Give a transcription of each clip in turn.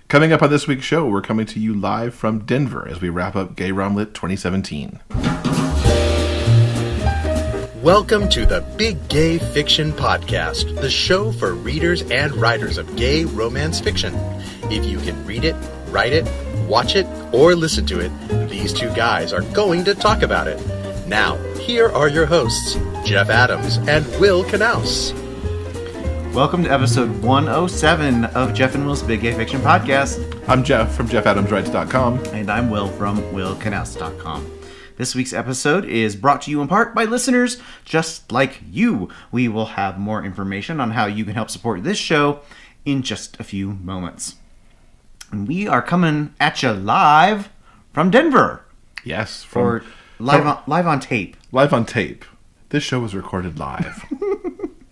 Coming up on this week's show, we're coming to you live from Denver as we wrap up GayRomLit 2017. Welcome to the Big Gay Fiction Podcast, the show for readers and writers of gay romance fiction. If you can read it, write it, watch it, or listen to it, these two guys are going to talk about it. Now, here are your hosts, Jeff Adams and Will Knaus. Welcome to episode 107 of Jeff and Will's Big Gay Fiction Podcast. I'm Jeff from JeffAdamsWrites.com. And I'm Will from WillKnaus.com. This week's episode is brought to you in part by listeners just like you. We will have more information on how you can help support this show in just a few moments. And we are coming at you live from Denver. Yes. Live on tape. Live on tape. This show was recorded live.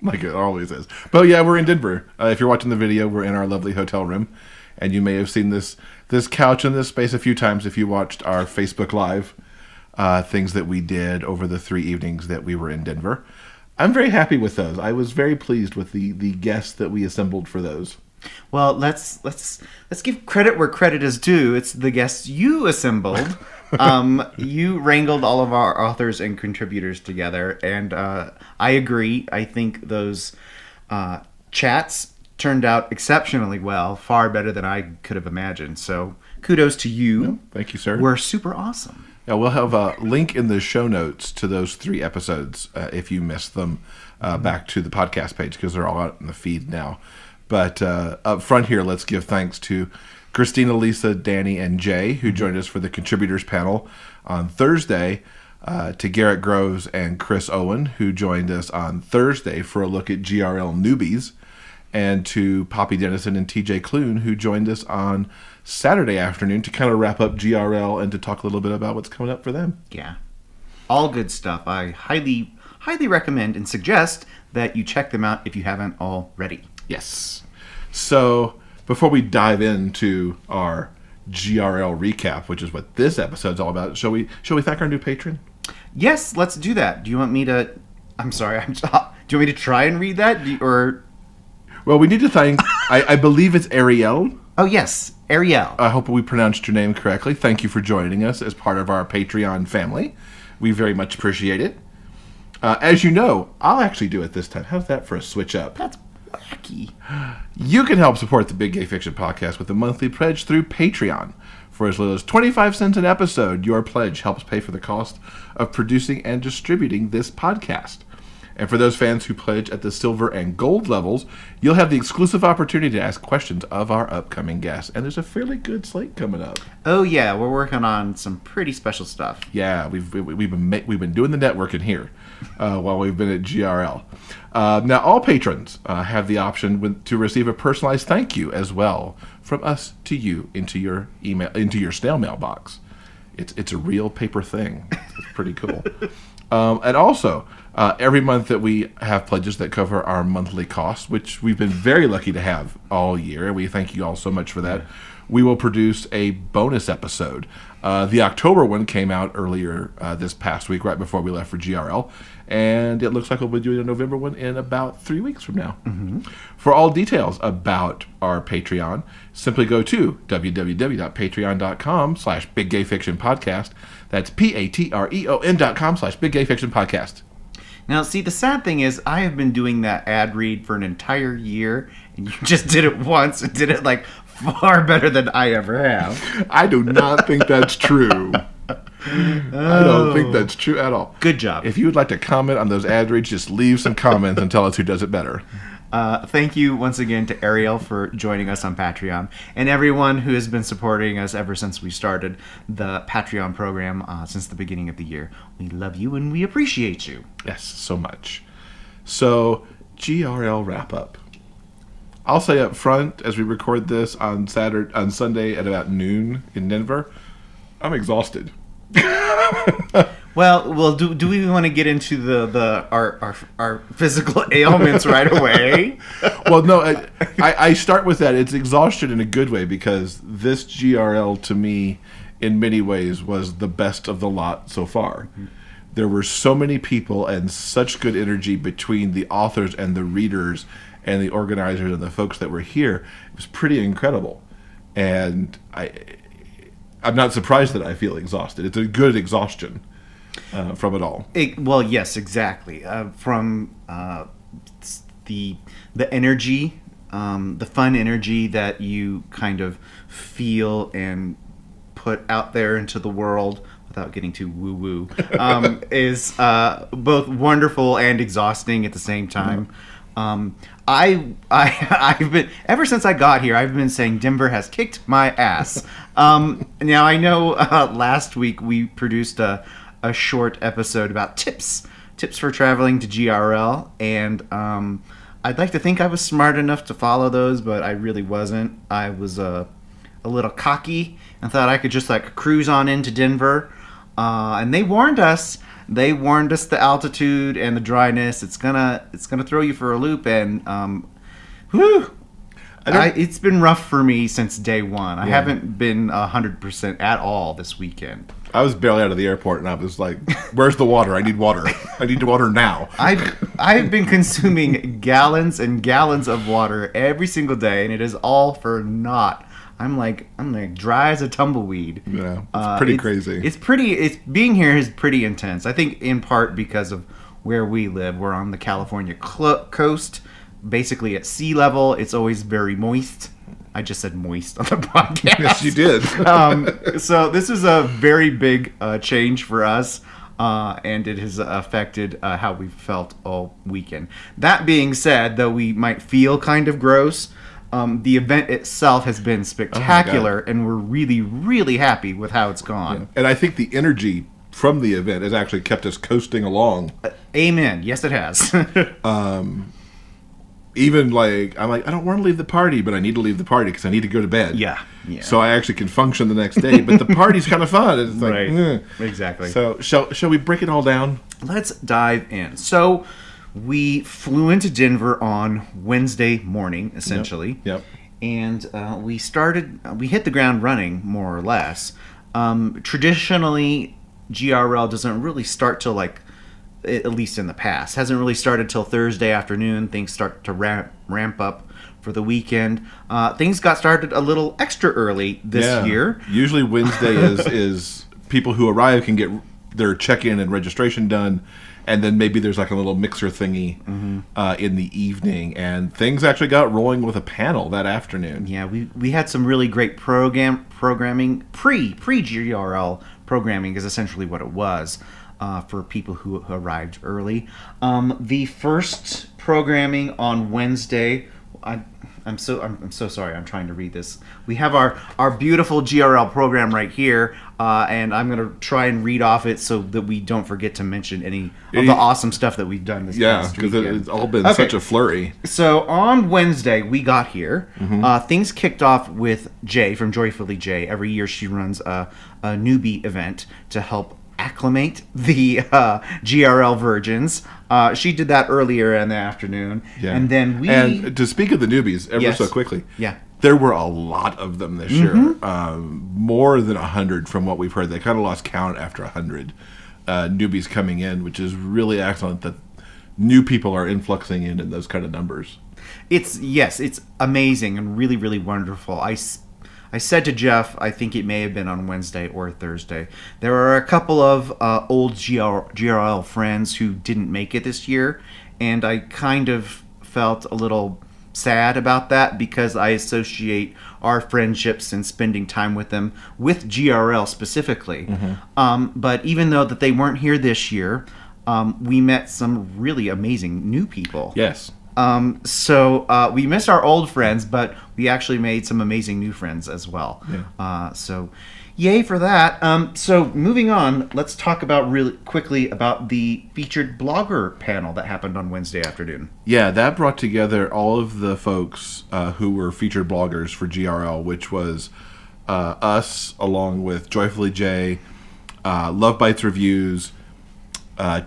Like it always is. But yeah, we're in Denver. If you're watching the video, we're in our lovely hotel room. And you may have seen this couch and this space a few times if you watched our Facebook Live things that we did over the 3 evenings that we were in Denver. I'm very happy with those. I was very pleased with the guests that we assembled for those. Well, let's give credit where credit is due. It's the guests you assembled. You wrangled all of our authors and contributors together, and I agree. I think those chats turned out exceptionally well, far better than I could have imagined. So kudos to you. Yeah, thank you, sir. We're super awesome. Yeah, we'll have a link in the show notes to those 3 episodes if you missed them back to the podcast page because they're all out in the feed now. But up front here, let's give thanks to Christina, Lisa, Danny, and Jay, who joined us for the contributors panel on Thursday, to Garrett Groves and Chris Owen, who joined us on Thursday for a look at GRL newbies, and to Poppy Dennison and TJ Clune, who joined us on Saturday afternoon to kind of wrap up GRL and to talk a little bit about what's coming up for them. Yeah. All good stuff. I highly recommend and suggest that you check them out if you haven't already. Yes. So before we dive into our GRL recap, which is what this episode's all about, shall we thank our new patron? Yes, let's do that. Do you want me to? I'm sorry. Do you want me to try and read that, Well, we need to thank. I believe it's Aerielle. Oh yes, Aerielle. I hope we pronounced your name correctly. Thank you for joining us as part of our Patreon family. We very much appreciate it. As you know, I'll actually do it this time. How's that for a switch up? That's wacky. You can help support the Big Gay Fiction Podcast with a monthly pledge through Patreon. For as little as 25 cents an episode, your pledge helps pay for the cost of producing and distributing this podcast. And for those fans who pledge at the silver and gold levels, you'll have the exclusive opportunity to ask questions of our upcoming guests. And there's a fairly good slate coming up. Oh yeah, we're working on some pretty special stuff. Yeah, we've been doing the networking here while we've been at GRL. Now, all patrons have the option to receive a personalized thank you as well from us to you into your email, into your snail mail box. It's a real paper thing. It's pretty cool. And also, every month that we have pledges that cover our monthly costs, which we've been very lucky to have all year, and we thank you all so much for that, we will produce a bonus episode. The October one came out earlier this past week, right before we left for GRL, and it looks like we'll be doing a November one in about 3 weeks from now. Mm-hmm. For all details about our Patreon, simply go to www.patreon.com/biggayfictionpodcast. That's patreon.com/biggayfictionpodcast. Now, see, the sad thing is I have been doing that ad read for an entire year, and you just did it once and did it, far better than I ever have. I do not think that's true. I don't think that's true at all. Good job. If you would like to comment on those ad reads, just leave some comments and tell us who does it better. Thank you once again to Aerielle for joining us on Patreon, and everyone who has been supporting us ever since we started the Patreon program since the beginning of the year. We love you and we appreciate you. Yes, so much. So, GRL wrap-up. I'll say up front, as we record this on Sunday at about noon in Denver, I'm exhausted. Well, do we want to get into our physical ailments right away? Well, no, I start with that. It's exhaustion in a good way because this GRL to me, in many ways, was the best of the lot so far. Mm-hmm. There were so many people and such good energy between the authors and the readers and the organizers and the folks that were here. It was pretty incredible. and I'm not surprised that I feel exhausted. It's a good exhaustion from it all. Well, yes, exactly. From the energy, the fun energy that you kind of feel and put out there into the world, without getting too woo-woo, is both wonderful and exhausting at the same time. I've been, ever since I got here, I've been saying Denver has kicked my ass. Now I know last week we produced a short episode about tips for traveling to GRL, and I'd like to think I was smart enough to follow those, but I really wasn't. I was a little cocky and thought I could just like cruise on into Denver. And they warned us. They warned us the altitude and the dryness. It's gonna throw you for a loop, and it's been rough for me since day one. I haven't been 100% at all this weekend. I was barely out of the airport, and I was like, "Where's the water? I need water. I need water now." I've been consuming gallons and gallons of water every single day, and it is all for naught. I'm like dry as a tumbleweed. Yeah, it's pretty crazy. It's being here is pretty intense. I think in part because of where we live. We're on the California coast, basically at sea level. It's always very moist. I just said moist on the podcast. Yes, you did. So this is a very big change for us, and it has affected how we've felt all weekend. That being said, though we might feel kind of gross, the event itself has been spectacular, and we're really, really happy with how it's gone. Yeah. And I think the energy from the event has actually kept us coasting along. Amen. Yes, it has. Even like, I'm like, I don't want to leave the party, but I need to leave the party because I need to go to bed. Yeah. So I actually can function the next day, but the party's kind of fun. It's like, right. Exactly. So shall we break it all down? Let's dive in. So we flew into Denver on Wednesday morning, essentially. Yep. And we hit the ground running, more or less. Traditionally, GRL doesn't really start till at least in the past, hasn't really started till Thursday afternoon. Things start to ramp up for the weekend. Things got started a little extra early this year. Usually Wednesday is people who arrive can get their check-in and registration done, and then maybe there's like a little mixer thingy in the evening, and things actually got rolling with a panel that afternoon. Yeah, we had some really great programming. Pre-GRL programming is essentially what it was. For people who arrived early. The first programming on Wednesday, I'm so sorry, I'm trying to read this. We have our beautiful GRL program right here, and I'm going to try and read off it so that we don't forget to mention any of the awesome stuff that we've done this past weekend. Yeah, because it's all been such a flurry. So on Wednesday, we got here. Things kicked off with Jay from Joyfully Jay. Every year she runs a newbie event to help acclimate the GRL virgins. She did that earlier in the afternoon. Yeah. And then And to speak of the newbies, so quickly. Yeah. There were a lot of them this year. More than 100 from what we've heard. They kind of lost count after 100 newbies coming in, which is really excellent that new people are influxing in those kind of numbers. It's amazing and really, really wonderful. I said to Jeff, I think it may have been on Wednesday or Thursday, there are a couple of old GRL friends who didn't make it this year, and I kind of felt a little sad about that because I associate our friendships and spending time with them with GRL specifically. But even though that they weren't here this year, we met some really amazing new people. Yes. So we missed our old friends, but we actually made some amazing new friends as well. Yeah. So yay for that. So moving on, let's talk about really quickly about the featured blogger panel that happened on Wednesday afternoon. Yeah, that brought together all of the folks who were featured bloggers for GRL, which was us along with Joyfully Jay, Love Bites Reviews,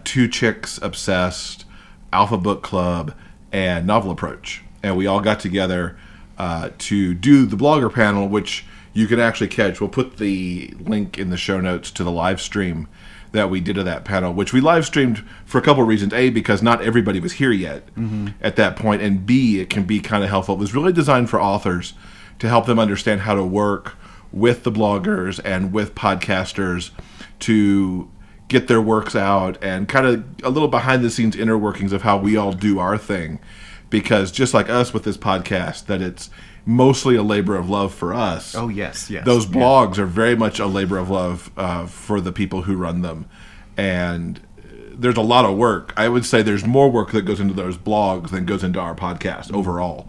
Two Chicks Obsessed, Alpha Book Club, and Novel Approach. And we all got together to do the blogger panel, which you can actually catch. We'll put the link in the show notes to the live stream that we did of that panel, which we live streamed for a couple of reasons. A, because not everybody was here yet at that point, and B, it can be kind of helpful. It was really designed for authors to help them understand how to work with the bloggers and with podcasters to get their works out, and kind of a little behind the scenes inner workings of how we all do our thing. Because just like us with this podcast, that it's mostly a labor of love for us. Oh, yes. Those blogs are very much a labor of love for the people who run them. And there's a lot of work. I would say there's more work that goes into those blogs than goes into our podcast overall,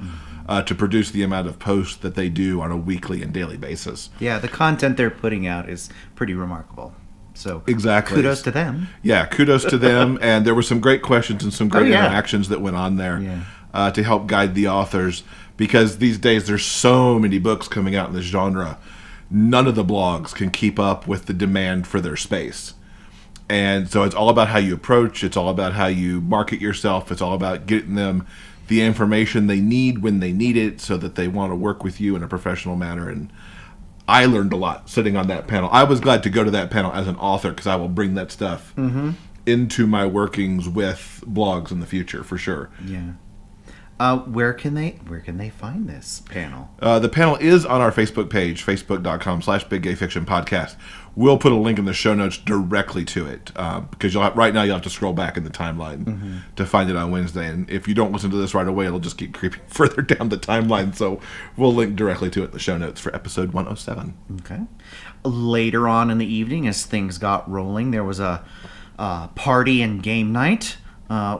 to produce the amount of posts that they do on a weekly and daily basis. Yeah, the content they're putting out is pretty remarkable. So exactly, kudos to them. Yeah, kudos to them. And there were some great questions and some great interactions that went on there to help guide the authors. Because these days there's so many books coming out in this genre, none of the blogs can keep up with the demand for their space. And so it's all about how you approach, it's all about how you market yourself, it's all about getting them the information they need when they need it so that they want to work with you in a professional manner. And I learned a lot sitting on that panel. I was glad to go to that panel as an author because I will bring that stuff into my workings with blogs in the future for sure. Yeah. Where can they find this panel? The panel is on our Facebook page, facebook.com/Big Gay Fiction Podcast. We'll put a link in the show notes directly to it because right now you'll have to scroll back in the timeline to find it on Wednesday. And if you don't listen to this right away, it'll just keep creeping further down the timeline. So we'll link directly to it in the show notes for episode 107. Okay. Later on in the evening, as things got rolling, there was a party and game night.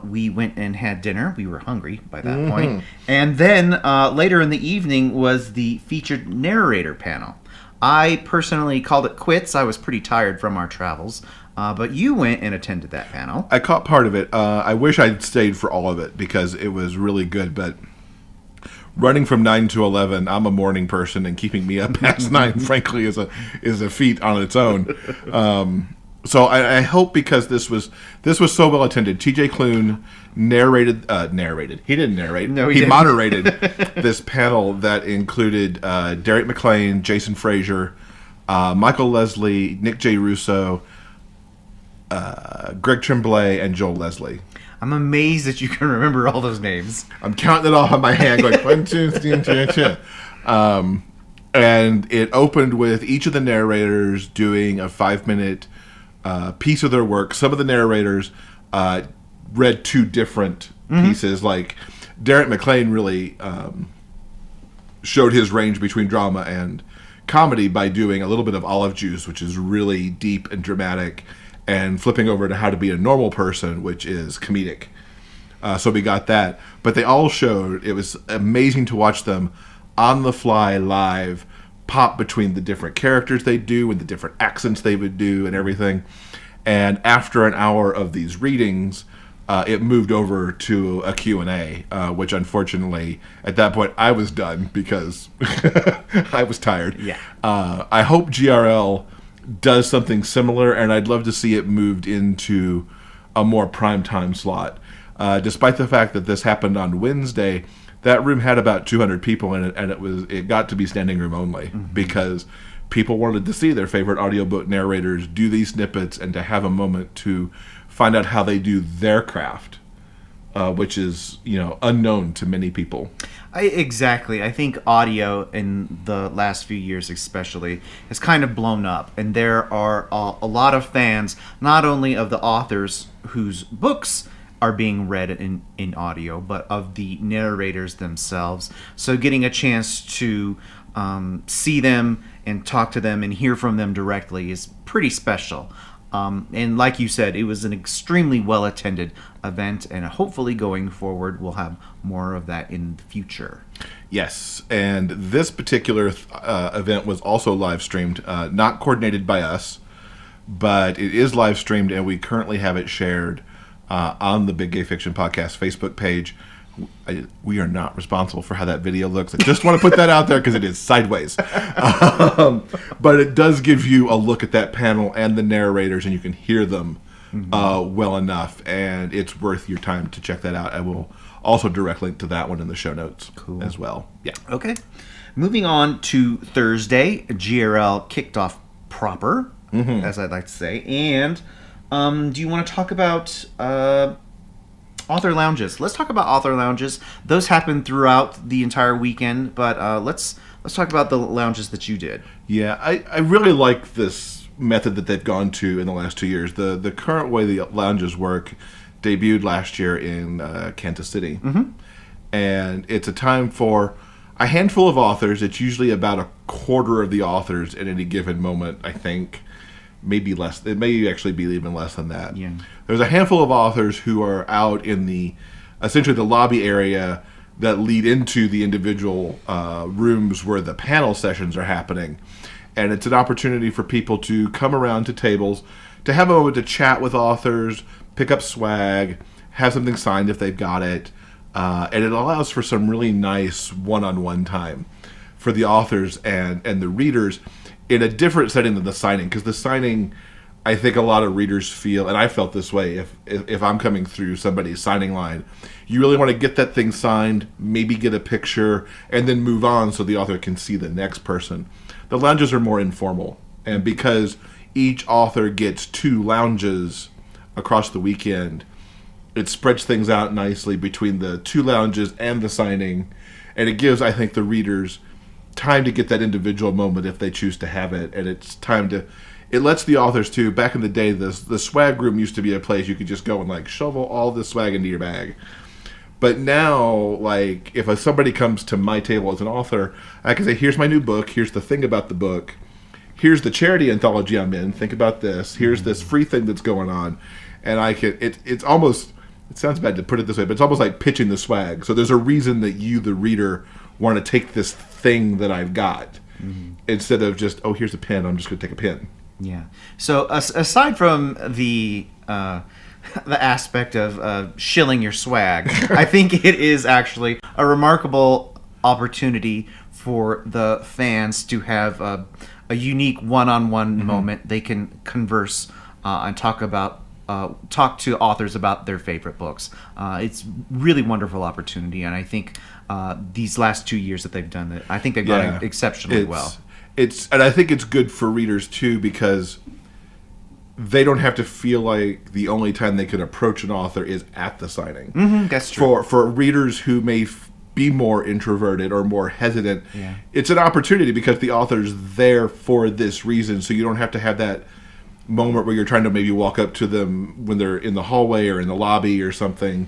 We went and had dinner. We were hungry by that point. And then later in the evening was the featured narrator panel. I personally called it quits. I was pretty tired from our travels. But you went and attended that panel. I caught part of it. I wish I'd stayed for all of it because it was really good. But running from 9 to 11, I'm a morning person, and keeping me up past 9, frankly, is a feat on its own. So I hope, because this was so well attended. TJ Klune narrated. He didn't narrate. No, he didn't. moderated this panel that included Derek McClain, Jason Frazier, Michael Leslie, Nick J. Russo, Greg Tremblay, and Joel Leslie. I'm amazed that you can remember all those names. I'm counting it off on my hand, going 1, 2, 3, 4, 5. And it opened with each of the narrators doing a 5-minute piece of their work. Some of the narrators read 2 different pieces. Like Derek McClain really showed his range between drama and comedy by doing a little bit of Olive Juice, which is really deep and dramatic, and flipping over to How to Be a Normal Person, which is comedic. So we got that. But they all showed, it was amazing to watch them on the fly live pop between the different characters they do and the different accents they would do and everything. And after an hour of these readings, it moved over to a Q&A, which unfortunately at that point I was done because I was tired. Yeah. I hope GRL does something similar, and I'd love to see it moved into a more primetime slot. Despite the fact that this happened on Wednesday, that room had about 200 people in it, and it got to be standing room only because people wanted to see their favorite audiobook narrators do these snippets and to have a moment to find out how they do their craft, which is, unknown to many people. Exactly. I think audio in the last few years especially has kind of blown up, and there are a lot of fans, not only of the authors whose books are being read in audio, but of the narrators themselves. So getting a chance to see them and talk to them and hear from them directly is pretty special. And like you said, it was an extremely well-attended event, and hopefully going forward we'll have more of that in the future. Yes, and this particular event was also live-streamed, not coordinated by us, but it is live-streamed, and we currently have it shared on the Big Gay Fiction Podcast Facebook page. We are not responsible for how that video looks. I just want to put that out there because it is sideways. But it does give you a look at that panel and the narrators, and you can hear them well enough, and it's worth your time to check that out. I will also direct link to that one in the show notes as well. Yeah. Okay. Moving on to Thursday, GRL kicked off proper, as I'd like to say. And do you want to talk about author lounges? Let's talk about author lounges. Those happened throughout the entire weekend, but let's let's talk about the lounges that you did. Yeah, I really like this method that they've gone to in the last 2 years. The current way the lounges work debuted last year in Kansas City. And it's a time for a handful of authors. It's usually about a quarter of the authors at any given moment, I think. Maybe less. It may actually be even less than that. Yeah. There's a handful of authors who are out in essentially the lobby area that lead into the individual rooms where the panel sessions are happening. And it's an opportunity for people to come around to tables, to have a moment to chat with authors, pick up swag, have something signed if they've got it. And it allows for some really nice one-on-one time for the authors and the readers in a different setting than the signing. Because the signing, I think a lot of readers feel, and I felt this way, if I'm coming through somebody's signing line, you really want to get that thing signed, maybe get a picture, and then move on so the author can see the next person. The lounges are more informal. And because each author gets 2 lounges across the weekend, it spreads things out nicely between the 2 lounges and the signing, and it gives, I think, the readers time to get that individual moment if they choose to have it, and it's time to... It lets the authors, too... Back in the day, the swag room used to be a place you could just go and, like, shovel all this swag into your bag. But now, like, if somebody comes to my table as an author, I can say, here's my new book, here's the thing about the book, here's the charity anthology I'm in, think about this, here's this free thing that's going on, and I can... It's almost... It sounds bad to put it this way, but it's almost like pitching the swag. So there's a reason that you, the reader, want to take this thing that I've got instead of just, oh, here's a pen, I'm just going to take a pen. Yeah. So aside from the aspect of shilling your swag, I think it is actually a remarkable opportunity for the fans to have a unique one-on-one moment. They can converse and talk to authors about their favorite books. It's really wonderful opportunity, and I think these last 2 years that they've done it, I think they've done it exceptionally well. And I think it's good for readers too, because they don't have to feel like the only time they can approach an author is at the signing. That's true. For readers who may be more introverted or more hesitant, it's an opportunity because the author's there for this reason, so you don't have to have that moment where you're trying to maybe walk up to them when they're in the hallway or in the lobby or something.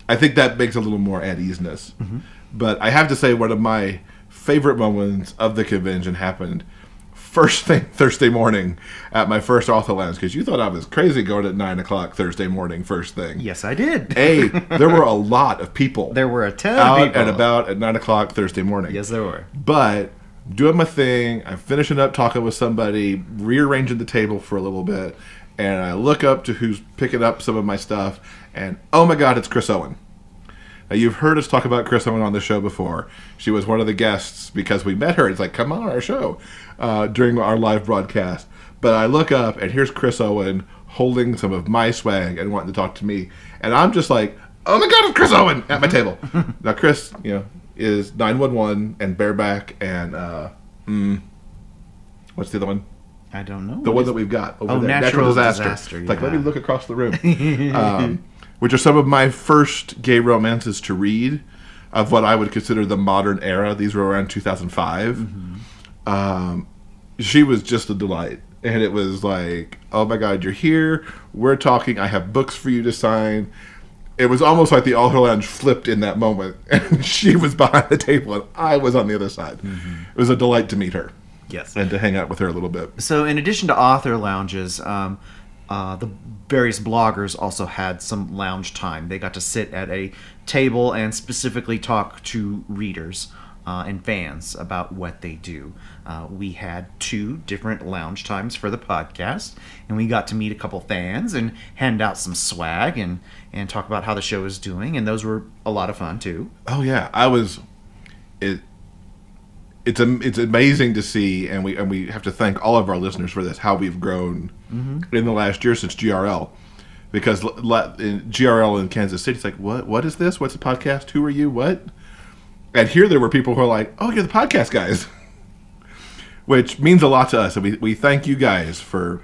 I think that makes a little more at easeness. But I have to say, one of my favorite moments of the convention happened first thing Thursday morning at my first author lounge, because you thought I was crazy going at 9 o'clock Thursday morning first thing. Yes, I did. There were a lot of people. There were a ton out of people. and about at 9 o'clock Thursday morning. Yes, there were. But doing my thing, I'm finishing up talking with somebody, rearranging the table for a little bit, and I look up to who's picking up some of my stuff, and oh my God, it's Chris Owen. Now, you've heard us talk about Chris Owen on the show before. She was one of the guests because we met her. It's like, come on our show during our live broadcast. But I look up, and here's Chris Owen holding some of my swag and wanting to talk to me. And I'm just like, oh my God, it's Chris Owen at my table. Now, Chris, is 911 and Bareback and what's the other one? I don't know. The one that we've got over there. Natural Disaster. It's like, let me look across the room. Which are some of my first gay romances to read of what I would consider the modern era. These were around 2005. She was just a delight. And it was like, oh my God, you're here. We're talking. I have books for you to sign. It was almost like the author lounge flipped in that moment. And she was behind the table and I was on the other side. It was a delight to meet her. Yes. And to hang out with her a little bit. So in addition to author lounges, the various bloggers also had some lounge time. They got to sit at a table and specifically talk to readers and fans about what they do. We had 2 different lounge times for the podcast, and we got to meet a couple fans and hand out some swag and talk about how the show is doing, and those were a lot of fun too. Oh yeah, It's amazing to see, and we have to thank all of our listeners for this, how we've grown in the last year since GRL. Because in GRL in Kansas City, it's like, what is this? What's a podcast? Who are you? What? And here there were people who are like, oh, you're the podcast guys. Which means a lot to us. And we thank you guys for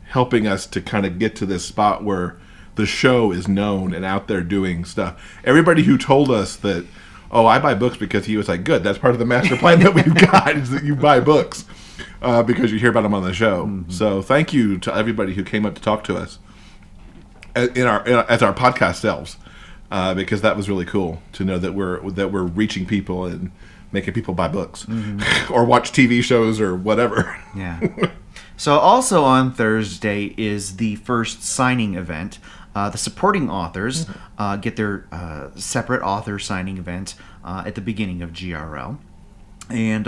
helping us to kind of get to this spot where the show is known and out there doing stuff. Everybody who told us that, Oh, I buy books because he was like, good, that's part of the master plan that we've got, is that you buy books because you hear about them on the show. Mm-hmm. So thank you to everybody who came up to talk to us as our podcast selves, because that was really cool to know that we're reaching people and making people buy books or watch TV shows or whatever. Yeah. So also on Thursday is the first signing event. The supporting authors get their separate author signing event at the beginning of GRL. And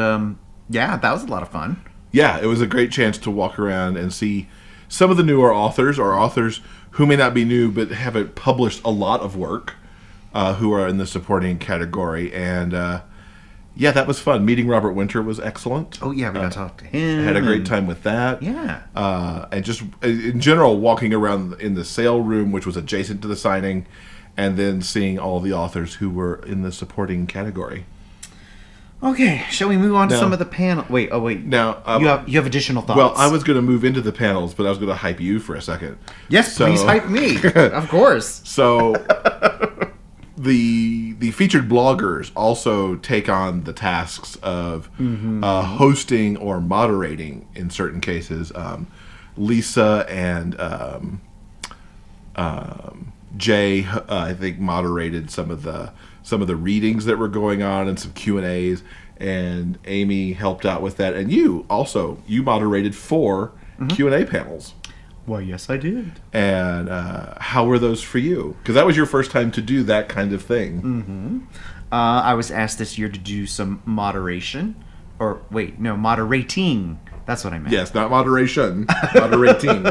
that was a lot of fun. Yeah, it was a great chance to walk around and see some of the newer authors, or authors who may not be new but haven't published a lot of work, who are in the supporting category. And that was fun. Meeting Robert Winter was excellent. Oh, yeah, we got to talk to him. Had a great time with that. Yeah. And just, in general, walking around in the sale room, which was adjacent to the signing, and then seeing all the authors who were in the supporting category. Okay, shall we move on to some of the panel? Wait. Now, you have additional thoughts? Well, I was going to move into the panels, but I was going to hype you for a second. Yes, please hype me. Of course. So, the featured bloggers also take on the tasks of hosting or moderating in certain cases. Lisa and Jay, I think, moderated some of the readings that were going on and some Q&As, and Amy helped out with that. And you moderated 4 Q&A panels. Well, yes, I did. And how were those for you? Because that was your first time to do that kind of thing. Mm-hmm. I was asked this year to do some moderation. Or, wait, no, moderating. That's what I meant. Yes, not moderation. Moderating.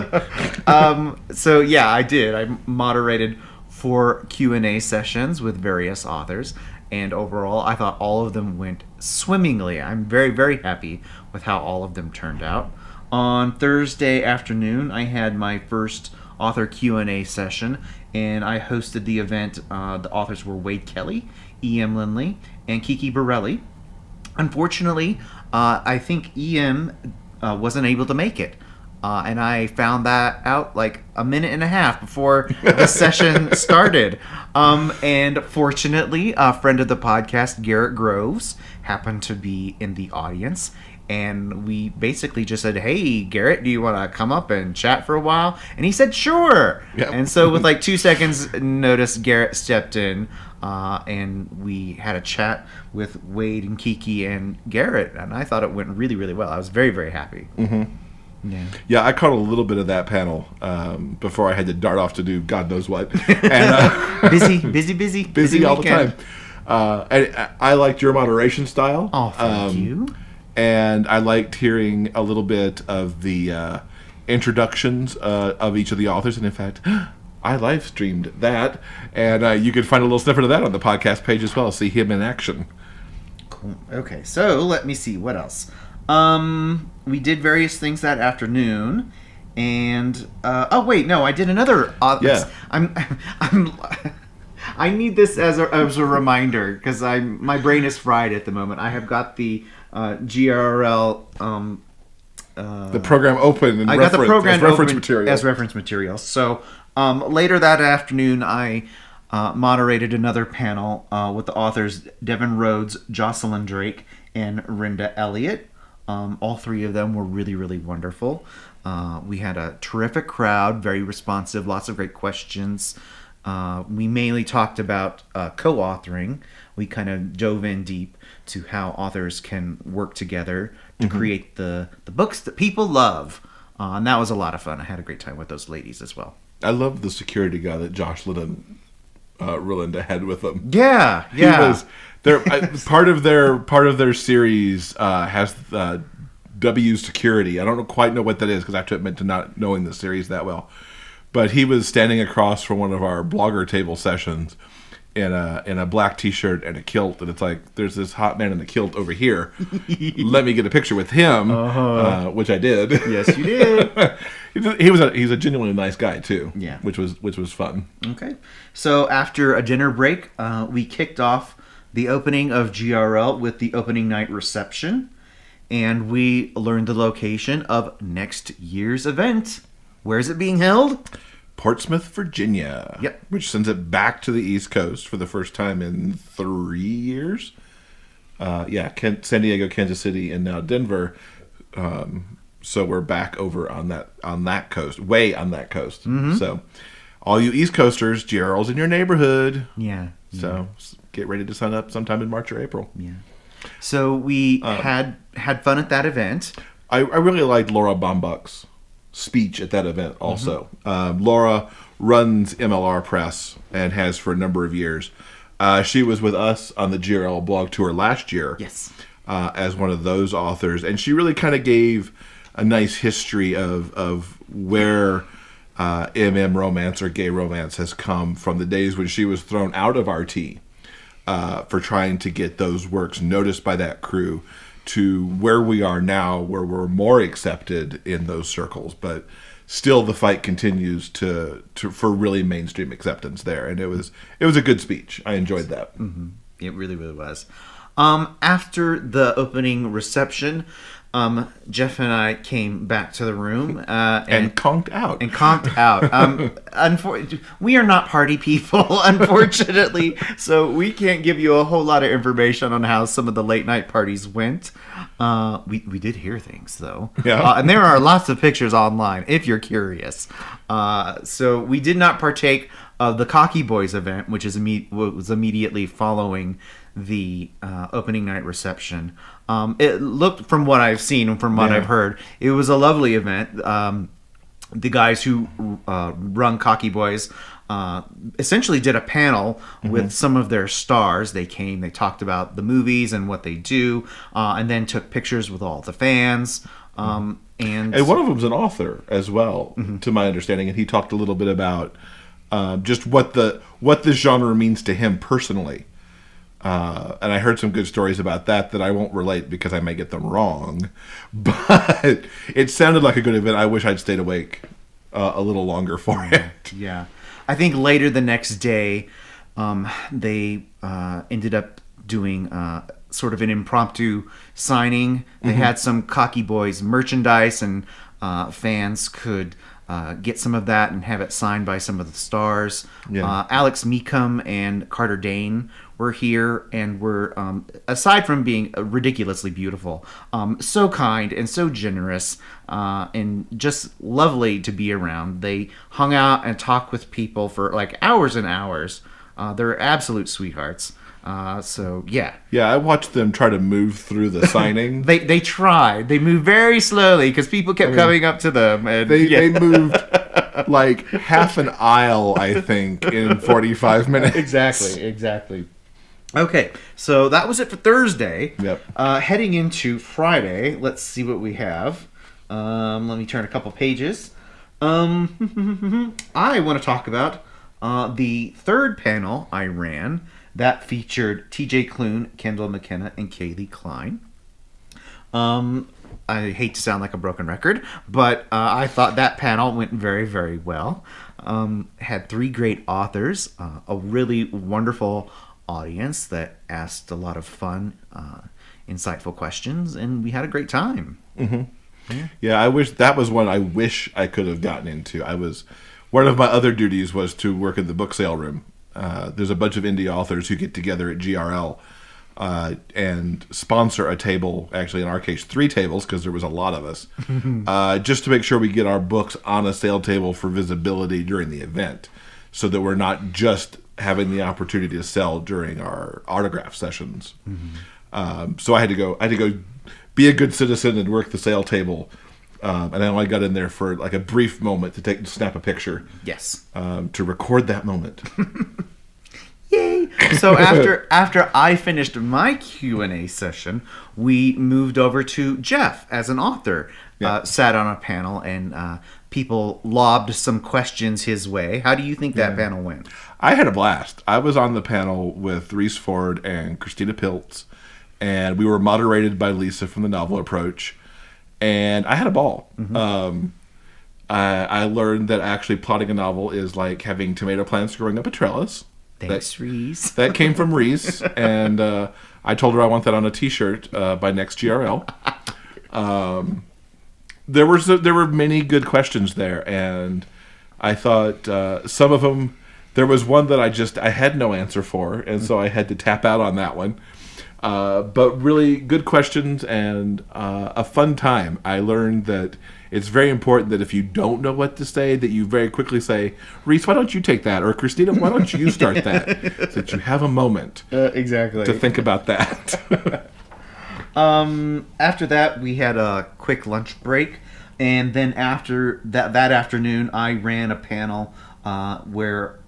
So, yeah, I did. I moderated 4 Q&A sessions with various authors. And overall, I thought all of them went swimmingly. I'm very, very happy with how all of them turned out. On Thursday afternoon, I had my first author Q&A session, and I hosted the event. The authors were Wade Kelly, E.M. Lindley, and Kiki Borelli. Unfortunately, I think E.M. Wasn't able to make it, and I found that out like a minute and a half before the session started. And fortunately, a friend of the podcast, Garrett Groves, happened to be in the audience. And we basically just said, hey, Garrett, do you want to come up and chat for a while? And he said, sure. Yep. And so with like 2 seconds notice, Garrett stepped in, and we had a chat with Wade and Kiki and Garrett. And I thought it went really, really well. I was very, very happy. Mm-hmm. Yeah, I caught a little bit of that panel before I had to dart off to do God knows what. And, busy all the time. And I liked your moderation style. Oh, thank you. And I liked hearing a little bit of the introductions of each of the authors. And in fact, I live streamed that. And you can find a little snippet of that on the podcast page as well. See him in action. Cool. Okay, so let me see. What else? We did various things that afternoon. And, I did another... Yeah. I need this as a reminder, because my brain is fried at the moment. I have got the... GRL the program open and I got the program as reference open material. As reference material. So later that afternoon, I moderated another panel with the authors Devin Rhodes, Jocelyn Drake, and Rinda Elliott. All 3 of them were really, really wonderful. We had a terrific crowd, very responsive, lots of great questions. We mainly talked about co-authoring. We kind of dove in deep to how authors can work together to create the books that people love. And that was a lot of fun. I had a great time with those ladies as well. I love the security guy that Josh Linden Relinda had with them. Yeah. He was part of their series has W security. I don't quite know what that is because I have to admit to not knowing the series that well. But he was standing across from one of our blogger table sessions in a black T-shirt and a kilt, and it's like, there's this hot man in a kilt over here. Let me get a picture with him, which I did. Yes, you did. He's a genuinely nice guy too. Yeah, which was fun. Okay, so after a dinner break, we kicked off the opening of GRL with the opening night reception, and we learned the location of next year's event. Where is it being held? Portsmouth, Virginia. Yep. Which sends it back to the East Coast for the first time in 3 years. San Diego, Kansas City, and now Denver. So we're back over on that coast, way on that coast. So all you East Coasters, GRL's in your neighborhood. Yeah. So get ready to sign up sometime in March or April. Yeah. So we had fun at that event. I really liked Laura Baumbach's speech at that event also. Laura runs MLR Press and has for a number of years. She was with us on the GRL blog tour last year. Yes. As one of those authors. And she really kind of gave a nice history of where romance or gay romance has come from the days when she was thrown out of RT for trying to get those works noticed by that crew to where we are now, where we're more accepted in those circles, but still the fight continues for really mainstream acceptance there. And it was a good speech. I enjoyed that. It really, really was. After the opening reception, Jeff and I came back to the room and conked out. We are not party people, unfortunately, so we can't give you a whole lot of information on how some of the late night parties went. We did hear things, though. Yeah. And there are lots of pictures online, if you're curious. So we did not partake of the Cocky Boys event, which was immediately following the opening night reception. It looked, from what I've seen and from what I've heard, it was a lovely event. The guys who run Cocky Boys essentially did a panel with some of their stars. They came, they talked about the movies and what they do, and then took pictures with all the fans. And one of them's an author as well, to my understanding, and he talked a little bit about just what this genre means to him personally. And I heard some good stories about that I won't relate because I may get them wrong. But it sounded like a good event. I wish I'd stayed awake a little longer for it. Yeah. I think later the next day, they ended up doing sort of an impromptu signing. They had some Cocky Boys merchandise, and fans could get some of that and have it signed by some of the stars. Yeah. Alex Meekum and Carter Dane were here and were, aside from being ridiculously beautiful, so kind and so generous and just lovely to be around. They hung out and talked with people for like hours and hours. They're absolute sweethearts. Yeah, I watched them try to move through the signing. They tried. They moved very slowly because people kept coming up to them. And they moved like half an aisle, I think, in 45 minutes. Exactly. Okay, so that was it for Thursday. Yep. Heading into Friday, let's see what we have. Let me turn a couple pages. I want to talk about the third panel I ran. That featured TJ Klune, Kendall McKenna, and Kaylee Klein. I hate to sound like a broken record, but I thought that panel went very, very well. Had three great authors, a really wonderful audience that asked a lot of fun, insightful questions, and we had a great time. Yeah, I wish that was one I wish I could have gotten into. One of my other duties was to work in the book sale room. There's a bunch of indie authors who get together at GRL and sponsor a table, actually in our case 3 tables because there was a lot of us, just to make sure we get our books on a sale table for visibility during the event so that we're not just having the opportunity to sell during our autograph sessions. So I had to go be a good citizen and work the sale table. And I only got in there for like a brief moment to snap a picture. Yes. To record that moment. Yay! So after I finished my Q&A session, we moved over to Jeff as an author. Sat on a panel and people lobbed some questions his way. How do you think that panel went? I had a blast. I was on the panel with Reese Ford and Christina Piltz, and we were moderated by Lisa from the Novel Approach. And I had a ball. I learned that actually plotting a novel is like having tomato plants growing up a trellis. Thanks, Reese. That came from Reese, and I told her I want that on a T-shirt by next GRL. There were many good questions there, and I thought some of them, there was one that I had no answer for, and so I had to tap out on that one. But really good questions and a fun time. I learned that it's very important that if you don't know what to say, that you very quickly say, Reese, why don't you take that? Or Christina, why don't you start that? So that you have a moment exactly to think about that. After that, we had a quick lunch break. And then after that afternoon, I ran a panel where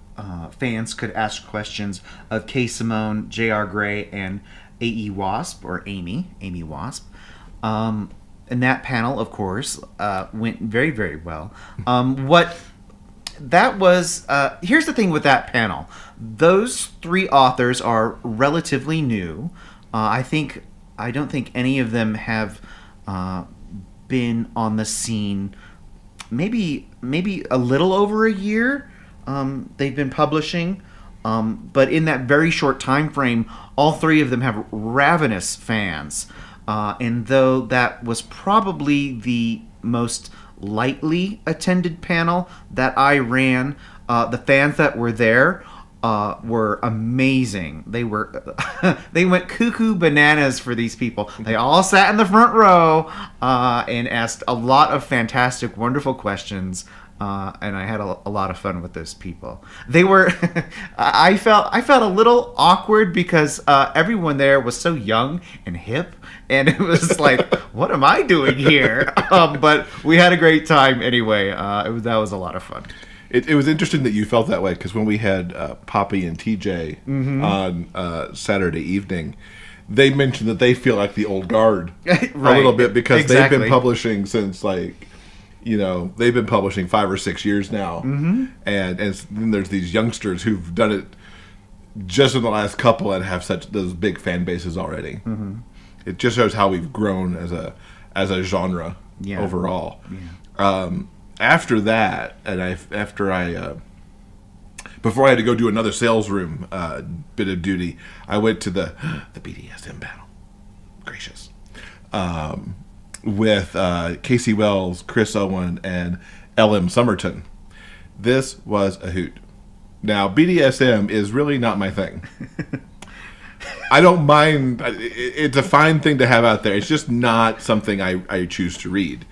fans could ask questions of K. Simone, J.R. Gray, and A.E. Wasp, or Amy Wasp. And that panel, of course, went very, very well. Here's the thing with that panel. Those three authors are relatively new. I don't think any of them have been on the scene maybe a little over a year. They've been publishing. But in that very short time frame, all three of them have ravenous fans. And though that was probably the most lightly attended panel that I ran, the fans that were there were amazing. They went cuckoo bananas for these people. They all sat in the front row and asked a lot of fantastic, wonderful questions. And I had a lot of fun with those people. They were, I felt a little awkward because everyone there was so young and hip, and it was like, what am I doing here? But we had a great time anyway. That was a lot of fun. It was interesting that you felt that way, because when we had Poppy and TJ on Saturday evening, they mentioned that they feel like the old guard Right. a little bit, because Exactly. they've been publishing since they've been publishing 5 or 6 years now, and then there's these youngsters who've done it just in the last couple and have such those big fan bases already. It just shows how we've grown as a genre overall. Yeah. After that, and before I had to go do another sales room bit of duty, I went to the BDSM panel. Gracious. With Casey Wells, Chris Owen, and L.M. Somerton. This was a hoot. Now, BDSM is really not my thing. I don't mind. It's a fine thing to have out there. It's just not something I choose to read.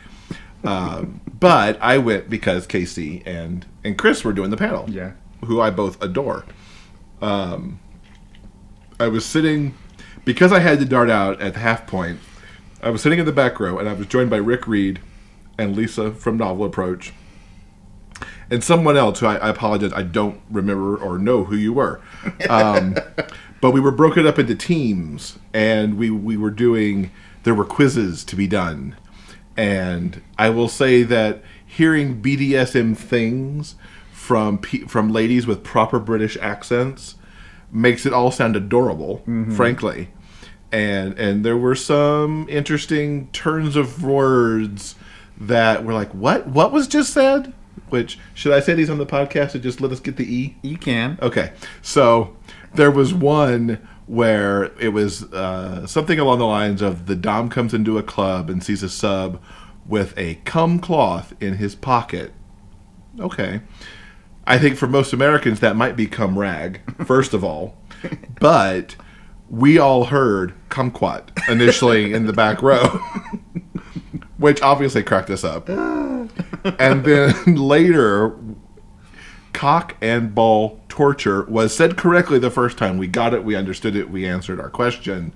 But I went because Casey and Chris were doing the panel, who I both adore. I was sitting, because I had to dart out at the half point, I was sitting in the back row, and I was joined by Rick Reed and Lisa from Novel Approach, and someone else who I apologize, I don't remember or know who you were. But we were broken up into teams, and we were doing, there were quizzes to be done. And I will say that hearing BDSM things from ladies with proper British accents makes it all sound adorable, frankly. And there were some interesting turns of words that were like, what was just said? Which, should I say these on the podcast to just let us get the E? You can. Okay. So there was one where it was something along the lines of the Dom comes into a club and sees a sub with a cum cloth in his pocket. Okay. I think for most Americans that might be cum rag, first of all. But we all heard kumquat initially in the back row, which obviously cracked us up. And then later, cock and ball torture was said correctly the first time. We got it, we understood it, we answered our question.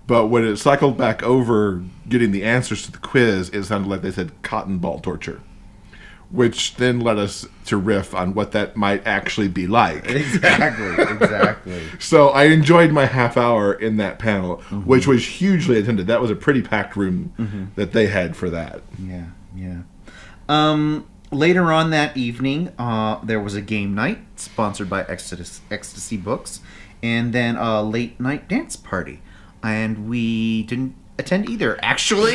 But when it cycled back over getting the answers to the quiz, it sounded like they said cotton ball torture, which then led us to riff on what that might actually be like. Exactly. So I enjoyed my half hour in that panel, which was hugely attended. That was a pretty packed room that they had for that. Yeah. Later on that evening, there was a game night sponsored by Ecstasy Books, and then a late night dance party. And we didn't attend either, actually.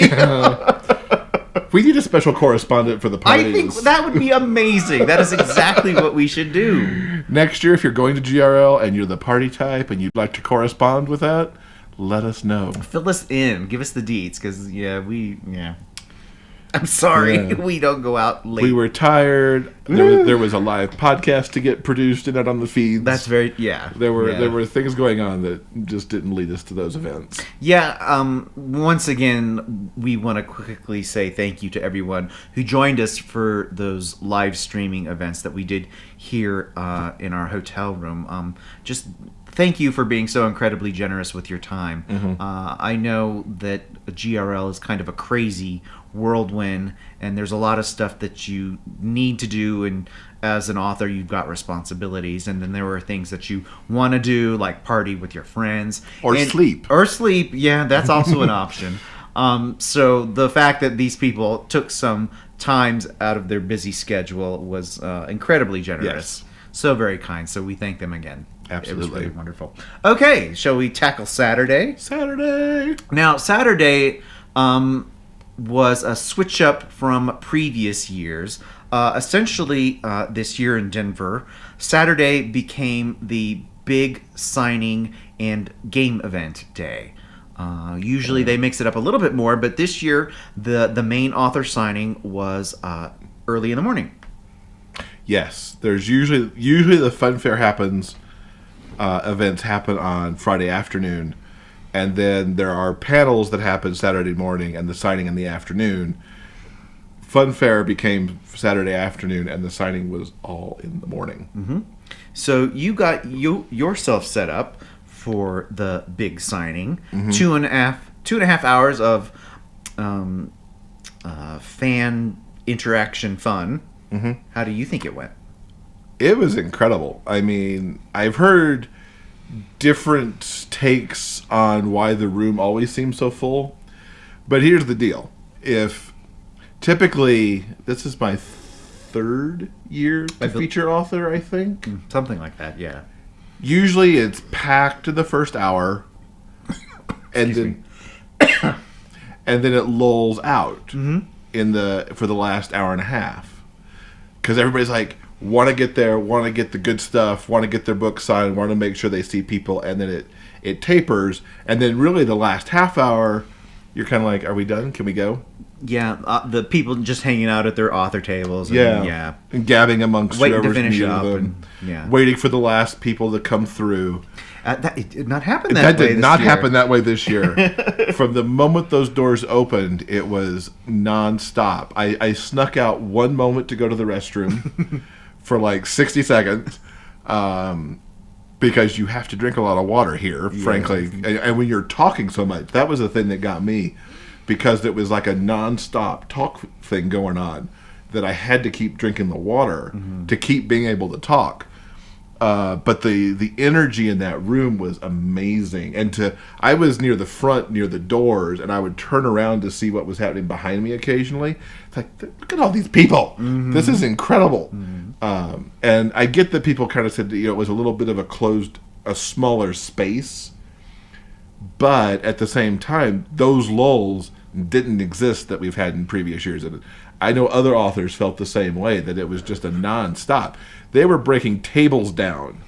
We need a special correspondent for the parties. I think that would be amazing. That is exactly what we should do. Next year, if you're going to GRL and you're the party type and you'd like to correspond with that, let us know. Fill us in. Give us the deets, because, I'm sorry, Yeah. we don't go out late. We were tired. There was a live podcast to get produced and out on the feeds. That's very, yeah. There were things going on that just didn't lead us to those events. Yeah, once again, we want to quickly say thank you to everyone who joined us for those live streaming events that we did here in our hotel room. Just thank you for being so incredibly generous with your time. Mm-hmm. I know that GRL is kind of a crazy whirlwind, and there's a lot of stuff that you need to do, and as an author you've got responsibilities, and then there are things that you want to do, like party with your friends Or sleep. Yeah, that's also an option. So the fact that these people took some times out of their busy schedule was incredibly generous. Yes. So very kind. So we thank them again. Absolutely. It was really wonderful. Okay, shall we tackle Saturday? Now, Saturday was a switch up from previous years. Essentially, this year in Denver, Saturday became the big signing and game event day. Usually they mix it up a little bit more, but this year the main author signing was early in the morning. Yes, there's usually the fun fair happens. Events happen on Friday afternoon, and then there are panels that happen Saturday morning and the signing in the afternoon. Fun fair became Saturday afternoon, and the signing was all in the morning. Mm-hmm. So you got yourself set up for the big signing. Mm-hmm. 2.5 hours of fan interaction fun. Mm-hmm. How do you think it went? It was incredible. I mean, I've heard different takes on why the room always seems so full. But here's the deal. If typically, this is my third year to feature author, I think. Something like that, yeah. Usually it's packed in the first hour. and then it lulls out for the last hour and a half. Because everybody's like, want to get there, want to get the good stuff, want to get their book signed, want to make sure they see people, and then it tapers, and then really the last half hour, you're kind of like, are we done? Can we go? Yeah, the people just hanging out at their author tables. And, and gabbing amongst waiting to whoever's finish meeting up, them, and waiting for the last people to come through. It did not happen that way. That did not happen that way this year. From the moment those doors opened, it was nonstop. I snuck out one moment to go to the restroom for like 60 seconds because you have to drink a lot of water here, frankly. And when you're talking so much, that was the thing that got me, because it was like a nonstop talk thing going on that I had to keep drinking the water to keep being able to talk. But the energy in that room was amazing. And I was near the front, near the doors, and I would turn around to see what was happening behind me occasionally. It's like, look at all these people. This is incredible. And I get that people kind of said that, it was a little bit of a smaller space. But at the same time, those lulls didn't exist that we've had in previous years. And I know other authors felt the same way, that it was just a nonstop. They were breaking tables down,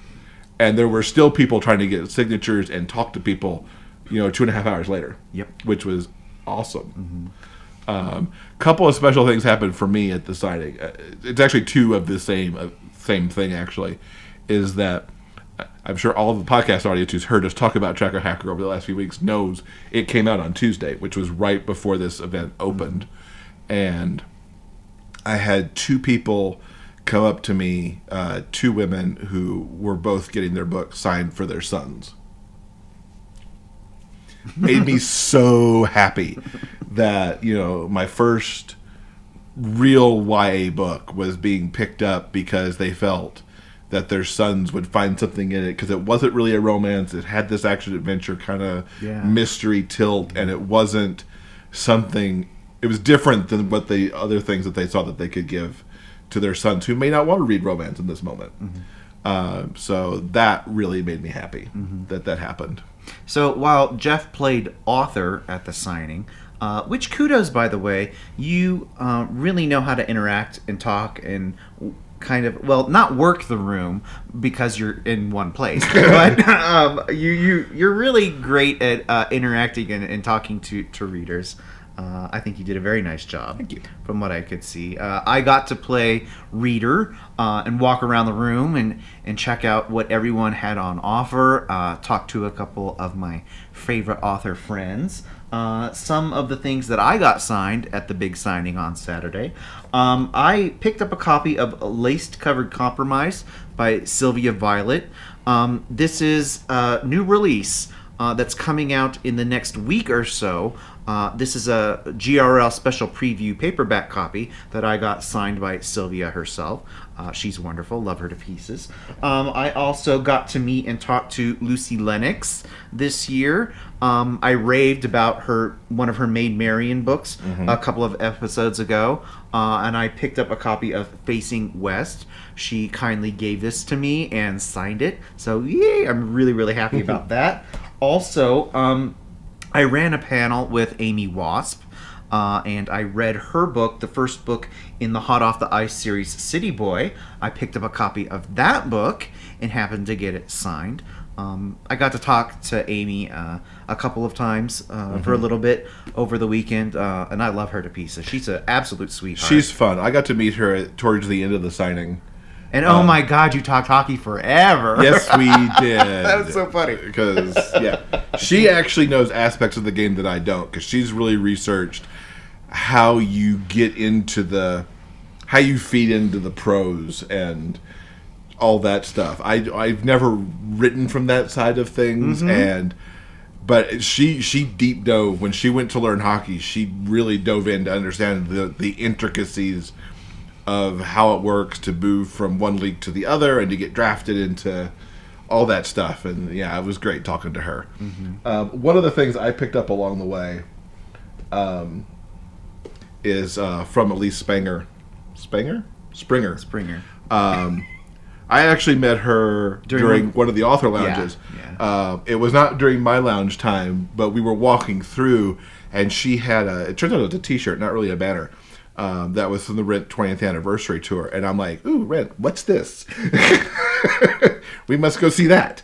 and there were still people trying to get signatures and talk to people, 2.5 hours later. Yep. Which was awesome. Couple of special things happened for me at the signing. It's actually two of the same thing, actually, is that I'm sure all of the podcast audience who's heard us talk about Tracker Hacker over the last few weeks knows it came out on Tuesday, which was right before this event opened. And I had two people come up to me, two women who were both getting their book signed for their sons. Made me so happy that, my first real YA book was being picked up because they felt that their sons would find something in it, because it wasn't really a romance. It had this action-adventure kind of mystery tilt, and it wasn't something... It was different than what the other things that they saw that they could give to their sons who may not want to read romance in this moment. So that really made me happy that happened. So while Jeff played author at the signing, which kudos, by the way, you really know how to interact and talk and kind of, not work the room because you're in one place, but you're really great at interacting and talking to readers. I think you did a very nice job. Thank you. From what I could see. I got to play Reader and walk around the room and check out what everyone had on offer. Talk to a couple of my favorite author friends. Some of the things that I got signed at the big signing on Saturday. I picked up a copy of Laced Covered Compromise by Sylvia Violet. This is a new release that's coming out in the next week or so. This is a GRL special preview paperback copy that I got signed by Sylvia herself. She's wonderful. Love her to pieces. I also got to meet and talk to Lucy Lennox this year. I raved about one of her Maid Marian books a couple of episodes ago, and I picked up a copy of Facing West. She kindly gave this to me and signed it. So, yay! I'm really, really happy about that. Also, I ran a panel with Amy Wasp, and I read her book, the first book in the Hot Off the Ice series, City Boy. I picked up a copy of that book and happened to get it signed. I got to talk to Amy a couple of times for a little bit over the weekend, and I love her to pieces. She's an absolute sweetheart. She's fun. I got to meet her towards the end of the signing. And oh my God, you talked hockey forever. Yes, we did. That was so funny. Because, yeah, she actually knows aspects of the game that I don't, because she's really researched how you get into how you feed into the pros and all that stuff. I've never written from that side of things, but she deep dove. When she went to learn hockey, she really dove in to understand the intricacies of how it works to move from one league to the other and to get drafted into all that stuff. And yeah, it was great talking to her. One of the things I picked up along the way is from Elise Springer. I actually met her during one of the author lounges. Yeah. It was not during my lounge time, but we were walking through, and she had it turns out it was a t-shirt, not really a banner. That was from the Rent 20th anniversary tour, and I'm like, ooh, Rent, what's this? We must go see that.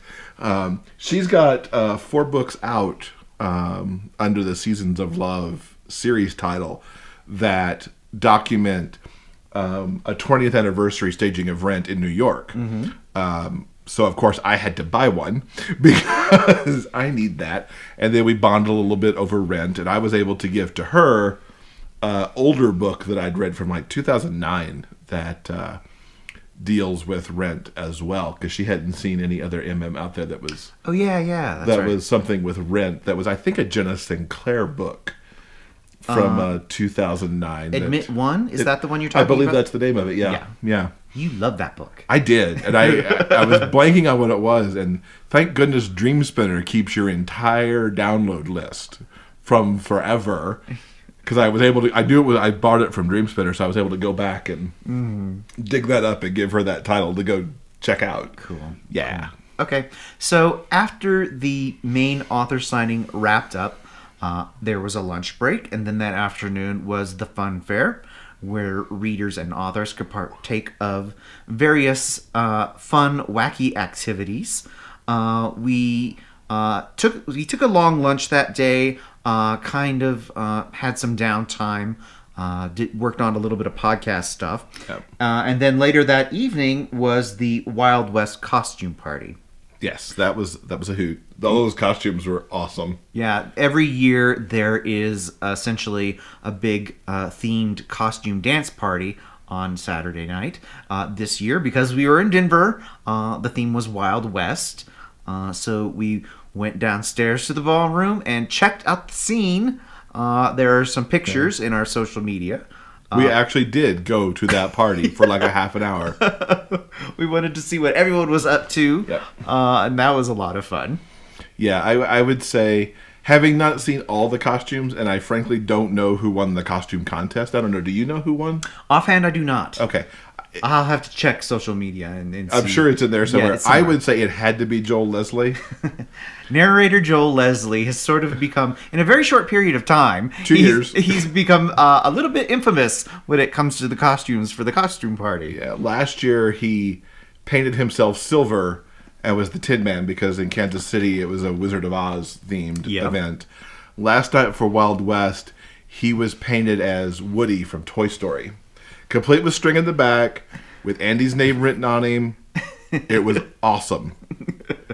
She's got 4 books out under the Seasons of Love series title that document a 20th anniversary staging of Rent in New York. So, of course, I had to buy one because I need that. And then we bonded a little bit over Rent, and I was able to give to her older book that I'd read from like 2009 that deals with Rent as well, because she hadn't seen any other MM out there that was that's that right. was something with Rent that was, I think, a Jenna Sinclair book from 2009. Admit One? Is that the one you're talking about? I believe that's the name of it. Yeah. You love that book. I did, and I was blanking on what it was, and thank goodness Dream Spinner keeps your entire download list from forever. Because I was able to, I bought it from Dream Spinner, so I was able to go back and dig that up and give her that title to go check out. Cool. Yeah. Okay, so after the main author signing wrapped up, there was a lunch break, and then that afternoon was the fun fair, where readers and authors could partake of various fun, wacky activities. We took a long lunch that day. Had some downtime, worked on a little bit of podcast stuff. Yep. And then later that evening was the Wild West costume party. Yes, that was a hoot. All those costumes were awesome. Yeah, every year there is essentially a big themed costume dance party on Saturday night. This year, because we were in Denver, the theme was Wild West. So we went downstairs to the ballroom and checked out the scene. There are some pictures in our social media. We actually did go to that party for like a half an hour. We wanted to see what everyone was up to, and that was a lot of fun. Yeah, I would say, having not seen all the costumes, and I frankly don't know who won the costume contest. I don't know. Do you know who won? Offhand, I do not. Okay. I'll have to check social media and see. I'm sure it's in there somewhere. Yeah, it's somewhere. I would say it had to be Joel Leslie. Narrator Joel Leslie has sort of become, in a very short period of time, 2 years. He's become a little bit infamous when it comes to the costumes for the costume party. Yeah, last year he painted himself silver and was the Tin Man, because in Kansas City it was a Wizard of Oz themed event. Last night for Wild West, he was painted as Woody from Toy Story, complete with string in the back, with Andy's name written on him. It was awesome.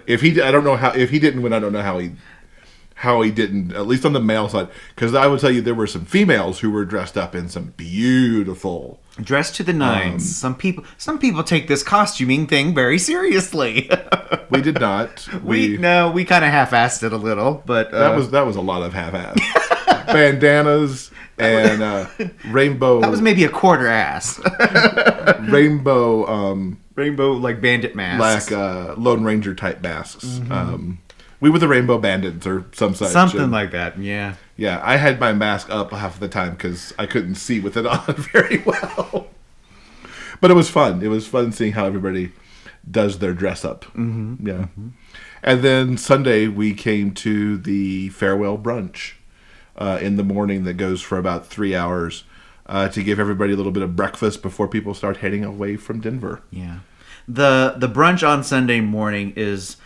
If he didn't win, I don't know how he didn't, at least on the male side, because I would tell you there were some females who were dressed up in some beautiful, dressed to the nines. Some people take this costuming thing very seriously. We did not. We kind of half-assed it a little, but that was a lot of half-ass. Bandanas and rainbow. That was maybe a quarter ass. Rainbow like bandit masks, like Lone Ranger type masks. Mm-hmm. We were the Rainbow Bandits or something like that. Yeah. Yeah, I had my mask up half of the time because I couldn't see with it on very well. But it was fun. It was fun seeing how everybody does their dress up. Mm-hmm. Yeah. Mm-hmm. And then Sunday we came to the farewell brunch in the morning that goes for about 3 hours to give everybody a little bit of breakfast before people start heading away from Denver. Yeah. The brunch on Sunday morning is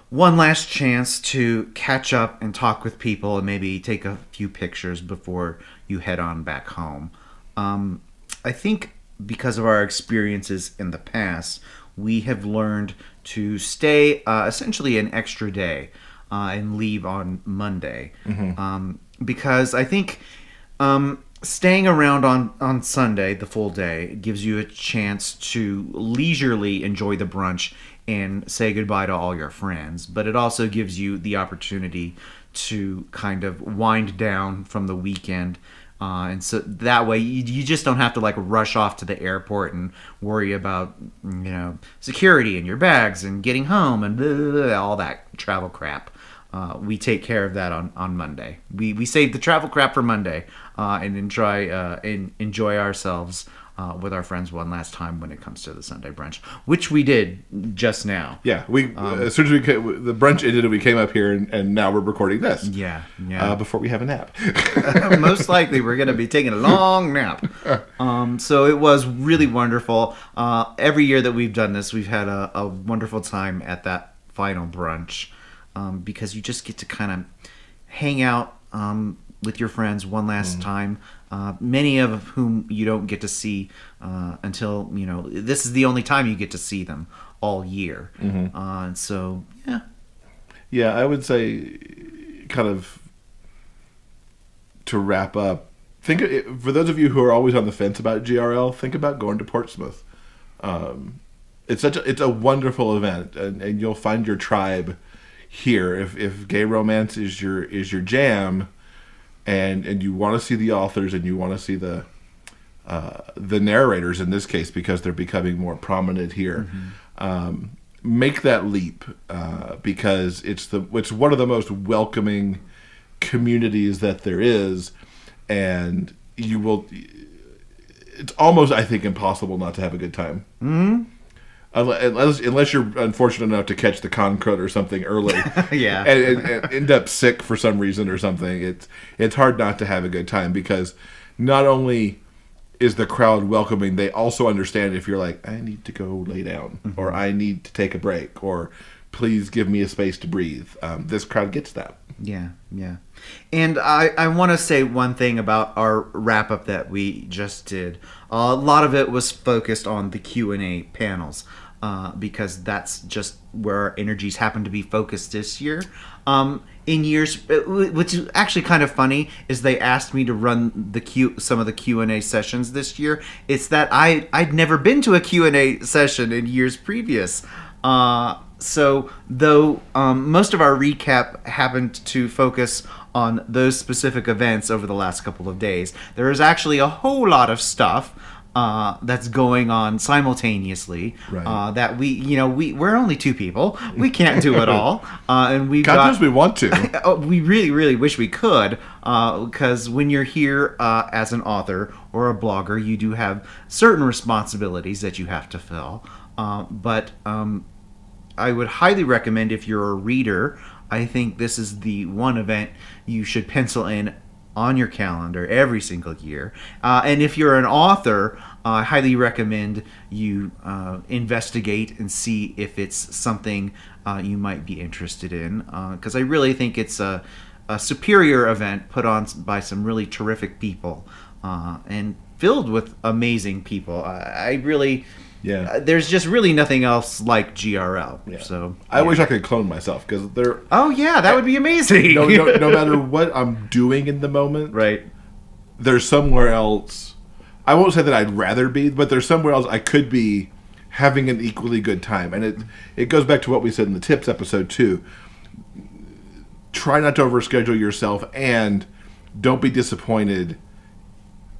one last chance to catch up and talk with people and maybe take a few pictures before you head on back home. I think because of our experiences in the past, we have learned to stay essentially an extra day and leave on Monday. Mm-hmm. Because I think staying around on Sunday, the full day, gives you a chance to leisurely enjoy the brunch and say goodbye to all your friends. But it also gives you the opportunity to kind of wind down from the weekend. And so that way you just don't have to like rush off to the airport and worry about, security and your bags and getting home and blah, blah, blah, all that travel crap. We take care of that on Monday. We save the travel crap for Monday and enjoy ourselves with our friends one last time when it comes to the Sunday brunch, which we did just now. Yeah, as soon as the brunch ended, we came up here and now we're recording this. Yeah. Before we have a nap. Most likely, we're going to be taking a long nap. So it was really wonderful. Every year that we've done this, we've had a wonderful time at that final brunch. Because you just get to kind of hang out with your friends one last time, many of whom you don't get to see until, this is the only time you get to see them all year. Mm-hmm. And so, yeah. Yeah, I would say kind of to wrap up, for those of you who are always on the fence about GRL, think about going to Portsmouth. It's a wonderful event, and you'll find your tribe here. If gay romance is your jam, and you want to see the authors and you want to see the narrators in this case because they're becoming more prominent here, mm-hmm. Make that leap because it's one of the most welcoming communities that there is, and you will. It's almost, I think, impossible not to have a good time. Mm-hmm. Unless you're unfortunate enough to catch the con crud or something early, yeah, and end up sick for some reason or something, it's hard not to have a good time because not only is the crowd welcoming, they also understand if you're like, I need to go lay down, mm-hmm. or I need to take a break, or please give me a space to breathe. This crowd gets that. Yeah. And I want to say one thing about our wrap up that we just did. A lot of it was focused on the Q&A panels. Because that's just where our energies happen to be focused this year. In years, which is actually kind of funny, is they asked me to run some of the Q&A sessions this year. It's that I'd never been to a Q&A session in years previous. So though most of our recap happened to focus on those specific events over the last couple of days, there is actually a whole lot of stuff that's going on simultaneously. Right. That we're only two people. We can't do it all. And God knows we want to. We really, really wish we could. Because when you're here as an author or a blogger, you do have certain responsibilities that you have to fill. But I would highly recommend, if you're a reader, I think this is the one event you should pencil in on your calendar every single year. And if you're an author, I highly recommend you investigate and see if it's something you might be interested in. Because I really think it's a a superior event put on by some really terrific people and filled with amazing people. I really... Yeah. There's just really nothing else like GRL. Yeah. So I wish I could clone myself because they're... Oh, yeah, that would be amazing. no matter what I'm doing in the moment, Right. there's somewhere else. I won't say that I'd rather be, but there's somewhere else I could be having an equally good time. And it goes back to what we said in the tips episode too. Try not to overschedule yourself, and don't be disappointed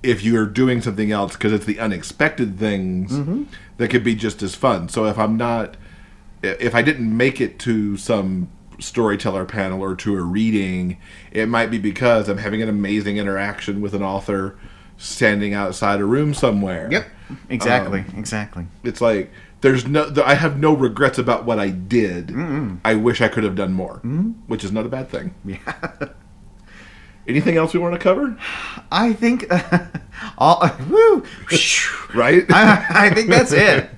if you're doing something else, because it's the unexpected things that could be just as fun. So if I didn't make it to some storyteller panel or to a reading, it might be because I'm having an amazing interaction with an author standing outside a room somewhere. Yep. Exactly. It's like I have no regrets about what I did. I wish I could have done more, which is not a bad thing. Yeah. Anything else we want to cover? I think right? I think that's it.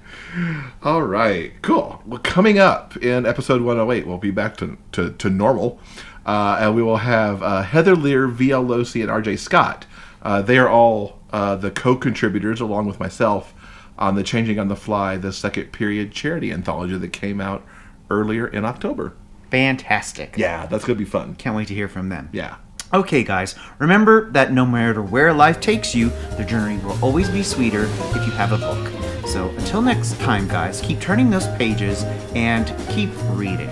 All right, cool. Well, coming up in episode 108, we'll be back to normal, and we will have Heather Lear, V.L. Losey, and R.J. Scott. They are all the co-contributors, along with myself, on the Changing on the Fly, the second period charity anthology that came out earlier in October. Fantastic. Yeah, that's going to be fun. Can't wait to hear from them. Yeah. Okay, guys, remember that no matter where life takes you, the journey will always be sweeter if you have a book. So until next time, guys, keep turning those pages and keep reading.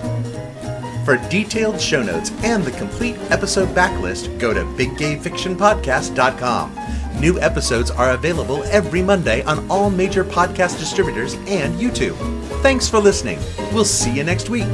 For detailed show notes and the complete episode backlist, go to biggayfictionpodcast.com. New episodes are available every Monday on all major podcast distributors and YouTube. Thanks for listening. We'll see you next week.